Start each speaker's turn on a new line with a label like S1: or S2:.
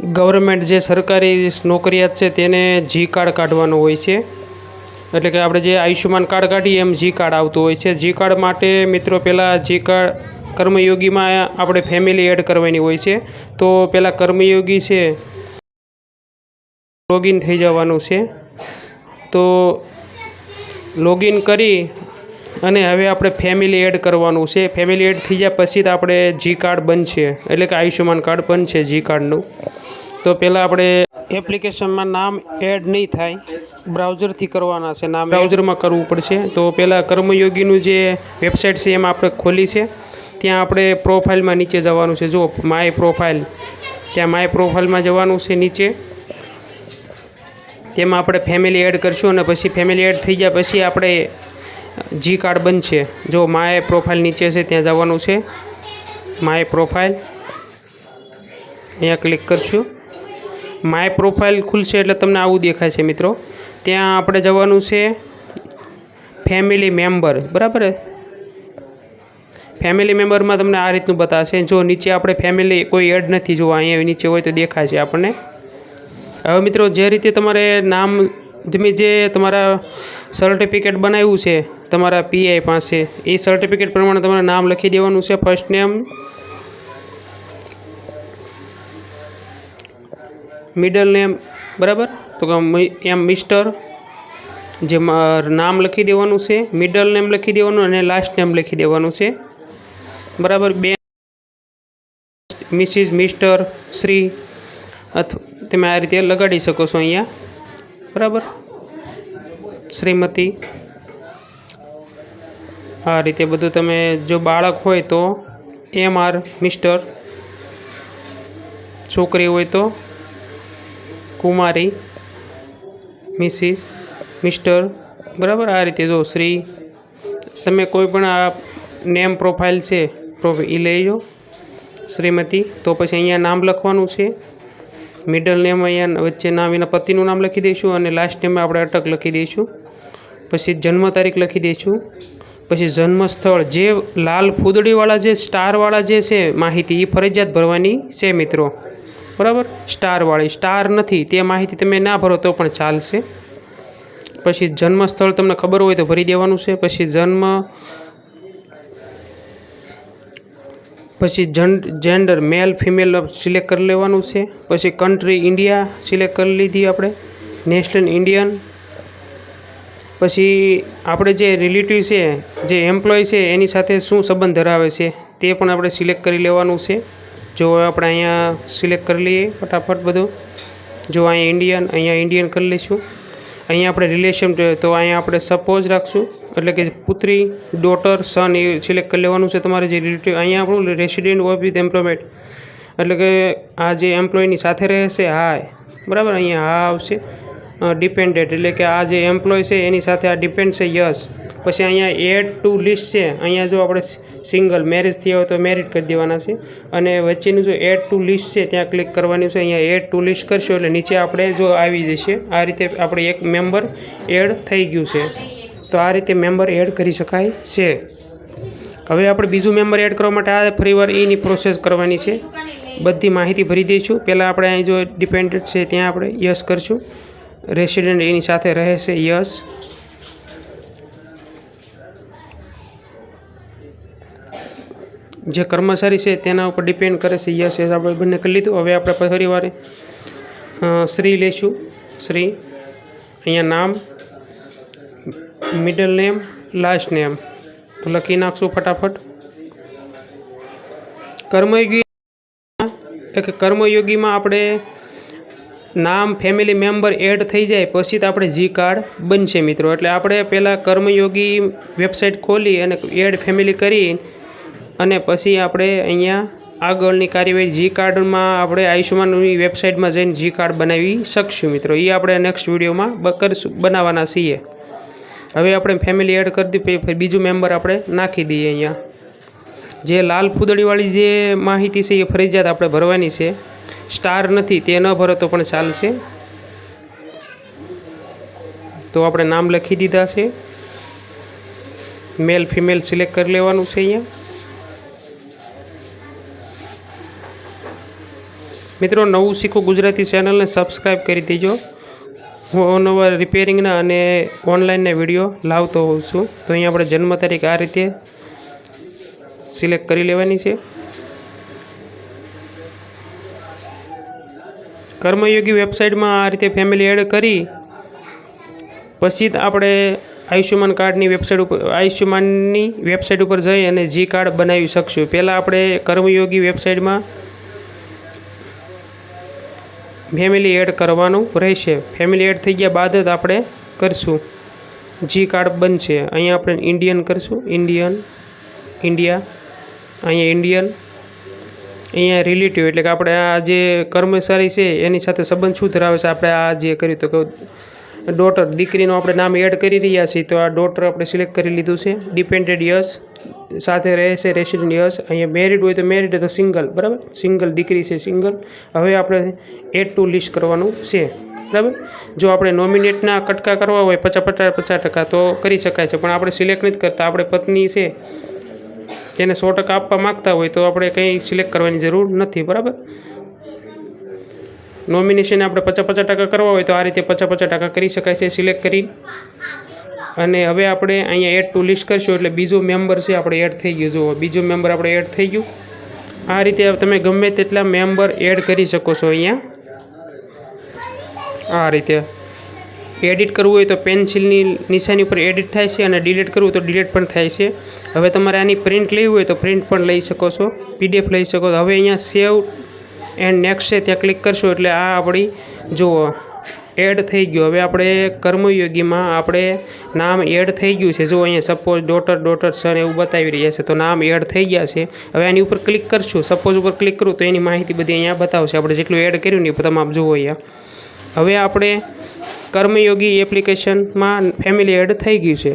S1: Government જે સરકારી નોકરિયાત છે તેને જી કાર્ડ કાઢવાનું હોય છે। એટલે કે આપણે જે આયુષ્યમાન કાર્ડ કાઢીએ એમ જી કાર્ડ આવતું હોય છે। જી કાર્ડ માટે મિત્રો પહેલાં જી કાર્ડ કર્મયોગીમાં આપણે ફેમિલી એડ કરવાની હોય છે। તો પહેલાં કર્મયોગી છે લોગિન થઈ જવાનું છે। તો લોગિન કરી અને હવે આપણે ફેમિલી એડ કરવાનું છે। ફેમિલી એડ થઈ જાય પછી જ આપણે જી કાર્ડ બનશે, એટલે કે આયુષ્યમાન કાર્ડ બનશે જી કાર્ડનું। તો પહેલાં આપણે એપ્લિકેશનમાં નામ એડ નહીં થાય, બ્રાઉઝરથી કરવાના છે, નામ બ્રાઉઝરમાં કરવું પડશે। તો પહેલાં કર્મયોગીનું જે વેબસાઇટ છે એમાં આપણે ખોલી છે, ત્યાં આપણે પ્રોફાઇલમાં નીચે જવાનું છે। જો માય પ્રોફાઇલ, ત્યાં માય પ્રોફાઇલમાં જવાનું છે નીચે, તેમાં આપણે ફેમિલી એડ કરશું અને પછી ફેમિલી એડ થઈ ગયા પછી આપણે જી કાર્ડ બનશે। જો માય પ્રોફાઇલ નીચે છે ત્યાં જવાનું છે, માય પ્રોફાઇલ અહીંયા ક્લિક કરશું। માય પ્રોફાઇલ ખુલશે એટલે તમને આવું દેખાય છે મિત્રો। ત્યાં આપણે જવાનું છે ફેમિલી મેમ્બર, બરાબર। ફેમિલી મેમ્બરમાં તમને આ રીતનું બતાવશે। જો નીચે આપણે ફેમિલી કોઈ એડ નથી, જો અહીંયા નીચે હોય તો દેખાય છે આપણને। હવે મિત્રો જે રીતે તમારે નામ જે તમારા સર્ટિફિકેટ બનાવ્યું છે તમારા પીઆઈ પાસે, એ સર્ટિફિકેટ પ્રમાણે તમારે નામ લખી દેવાનું છે। ફર્સ્ટ નેમ, મિડલ નેમ, બરાબર। તો એમ મિસ્ટર જે નામ લખી દેવાનું છે, મિડલ નેમ લખી દેવાનું અને લાસ્ટ નેમ લખી દેવાનું છે, બરાબર। બે મિસિસ, મિસ્ટર, શ્રી અથવા તમે આ રીતે લગાડી શકો છો અહીંયા, બરાબર। શ્રીમતી, આ રીતે બધું તમે, જો બાળક હોય તો MR મિસ્ટર, છોકરી હોય તો કુમારી, મિસિસ, મિસ્ટર, બરાબર। આ રીતે જો શ્રી, તમે કોઈ પણ આ નેમ પ્રોફાઇલ છે એ લઈ લો, શ્રીમતી। તો પછી અહીંયા નામ લખવાનું છે, મિડલ નેમ અહીંયા વચ્ચે નામ એના પતિનું નામ લખી દઈશું અને લાસ્ટ નેમ આપણે અટક લખી દઈશું। પછી જન્મ તારીખ લખી દઈશું। પછી જન્મ સ્થળ, જે લાલ ફૂદડીવાળા જે સ્ટારવાળા જે છે માહિતી એ ફરજિયાત ભરવાની છે મિત્રો, બરાબર। સ્ટારવાળી, સ્ટાર નથી તે માહિતી તમે ના ભરો તો પણ ચાલશે। પછી જન્મ સ્થળ તમને ખબર હોય તો ભરી દેવાનું છે। પછી જેન્ડર મેલ ફિમેલ સિલેક્ટ કરી લેવાનું છે। પછી કન્ટ્રી ઇન્ડિયા સિલેક્ટ કરી લીધી આપણે, નેશનલ ઇન્ડિયન। પછી આપણે જે રિલેટિવ છે, જે એમ્પ્લોય છે એની સાથે શું સંબંધ ધરાવે છે તે પણ આપણે સિલેક્ટ કરી લેવાનું છે। જો આપણે અહીંયા સિલેક્ટ કરી લઈએ ફટાફટ બધું, જો અહીંયા ઇન્ડિયન કરી લઈશું। અહીંયા આપણે રિલેશન તો અહીંયા આપણે સપોઝ રાખશું, એટલે કે પુત્રી, ડોટર, સન એ સિલેક્ટ કરી લેવાનું છે તમારે જે રિલેટિવ। અહીંયા આપણું રેસિડેન્ટ ઓફ વિથ એમ્પ્લોયમેન્ટ, એટલે કે આ જે એમ્પ્લોયની સાથે રહે છે, હા, બરાબર। અહીંયા હા આવશે। ડિપેન્ડન્ટ, એટલે કે આ જે એમ્પ્લોય છે એની સાથે આ ડિપેન્ડ છે, યસ। પછી અહીંયા એડ ટુ લિસ્ટ છે, અહીંયા જો આપણે સિંગલ મેરેજ થયા હોય તો મેરિડ કરી દેવાના છે। અને વચ્ચેનું જો એડ ટુ લિસ્ટ છે ત્યાં ક્લિક કરવાનું છે। અહીંયા એડ ટુ લિસ્ટ કરશો એટલે નીચે આપણે જો આવી જશે, આ રીતે આપણે એક મેમ્બર એડ થઈ ગયું છે। તો આ રીતે મેમ્બર એડ કરી શકાય છે। હવે આપણે બીજું મેમ્બર એડ કરવા માટે આ ફરીવાર એની પ્રોસેસ કરવાની છે। બધી માહિતી ભરી દઈશું। પહેલાં આપણે અહીં જો ડિપેન્ડન્ટ છે ત્યાં આપણે યસ કરશું, રેસિડેન્ટ એની સાથે રહે છે, યસ। જે કર્મચારી છે તેના ઉપર ડિપેન્ડ કરે છે, યસ યસ આપણે બંને કરી લીધું। હવે આપણે ફરીવાર શ્રી લઈશું, શ્રી। અહીંયા નામ, મિડલ નેમ, લાસ્ટ નેમ લખી નાખશું ફટાફટ। કર્મયોગીમાં આપણે નામ ફેમિલી મેમ્બર એડ થઈ જાય પછી તો આપણે જી કાર્ડ બનશે મિત્રો। એટલે આપણે પહેલાં કર્મયોગી વેબસાઇટ ખોલી અને એડ ફેમિલી કરી અને પછી આપણે અહીંયા આગળની કાર્યવાહી જી કાર્ડમાં આપણે આયુષ્યમાનની વેબસાઇટમાં જઈને જી કાર્ડ બનાવી શકશું મિત્રો। એ આપણે નેક્સ્ટ વિડીયોમાં બનાવવાના છીએ। હવે આપણે ફેમિલી એડ કરી દીધી, બીજું મેમ્બર આપણે નાખી દઈએ। અહીંયા જે લાલ ફૂદડીવાળી જે માહિતી છે એ ફરજિયાત આપણે ભરવાની છે। સ્ટાર નથી તે ન ભરો તો પણ ચાલશે। તો આપણે નામ લખી દીધા છે, મેલ ફિમેલ સિલેક્ટ કરી લેવાનું છે અહીંયા। મિત્રો, નવું શીખો ગુજરાતી ચેનલને સબસ્ક્રાઈબ કરી દેજો. હું અવનવા રિપેરિંગના અને ઓનલાઈનના વિડીયો લાવતો હોઉં છું. તો અહીંયા આપણે જન્મ તારીખ આ રીતે સિલેક્ટ કરી લેવાની છે. કર્મયોગી વેબસાઇટમાં આ રીતે ફેમિલી એડ કરી પછી આપણે આયુષ્યમાન કાર્ડની આયુષ્યમાનની વેબસાઇટ ઉપર જઈ અને જી કાર્ડ બનાવી શકશું. પહેલાં આપણે કર્મયોગી વેબસાઇટમાં ફેમિલી એડ કરવાનું રહેશે. ફેમિલી એડ થઈ ગયા બાદ જ આપણે કરશું જી કાર્ડ બનશે. અહીંયા આપણે ઇન્ડિયન કરશું, ઇન્ડિયા, અહીંયા ઇન્ડિયન, અહીંયા રિલેટિવ એટલે કે આપણે આ જે કર્મચારી છે એની સાથે સંબંધ શું ધરાવે છે. આપણે આ જે કર્યું તો ડોટર, દીકરીનું આપણે નામ એડ કરી રહ્યા છીએ, તો આ ડોટર આપણે સિલેક્ટ કરી લીધું છે. ડિપેન્ડેડ યસ સાથે રહેશે, રેસિડન્ટ યસ. અહીંયા મેરિડ હોય તો મેરિડ, તો સિંગલ, બરાબર, સિંગલ દીકરી છે, સિંગલ. હવે આપણે એડ ટુ લિસ્ટ કરવાનું છે, બરાબર. જો આપણે નોમિનેટના કટકા કરવા હોય 50% તો કરી શકાય છે, પણ આપણે સિલેક્ટ નથી કરતા. આપણે પત્ની છે તેને 100% આપવા માગતા હોય તો આપણે કંઈ સિલેક્ટ કરવાની જરૂર નથી, બરાબર. નોમિનેશન આપણે 50% કરવા હોય તો આ રીતે 50% કરી શકાય છે સિલેક્ટ કરી. અને હવે આપણે અહીંયા એડ ટુ લિસ્ટ કરશું એટલે બીજો મેમ્બર છે આપણે એડ થઈ ગયું. જુઓ, બીજો મેમ્બર આપણે એડ થઈ ગયું. આ રીતે તમે ગમે તેટલા મેમ્બર એડ કરી શકો છો. અહીંયા આ રીતે એડિટ કરવું હોય તો પેન્સિલની નિશાની ઉપર એડિટ થાય છે, અને ડિલીટ કરવું હોય તો ડિલીટ પણ થાય છે. હવે તમારે આની પ્રિન્ટ લેવી હોય તો પ્રિન્ટ પણ લઈ શકો છો, PDF લઈ શકો છો. હવે અહીંયા સેવ એન્ડ નેક્સ્ટ છે ત્યાં ક્લિક કરશો એટલે આ આપણી જુઓ એડ થઈ ગયું. હવે આપણે કર્મયોગીમાં આપણે નામ એડ થઈ ગયું છે. જો અહીંયા સપોઝ ડોટર સન એવું બતાવી રહ્યા છે, તો નામ એડ થઈ ગયા છે. હવે આની ઉપર ક્લિક કરશું, સપોઝ ઉપર ક્લિક કરું તો એની માહિતી બધી અહીંયા બતાવશે. આપણે જેટલું એડ કર્યું ને એ તમામ જુઓ અહીંયા. હવે આપણે કર્મયોગી એપ્લિકેશનમાં ફેમિલી એડ થઈ ગયું છે.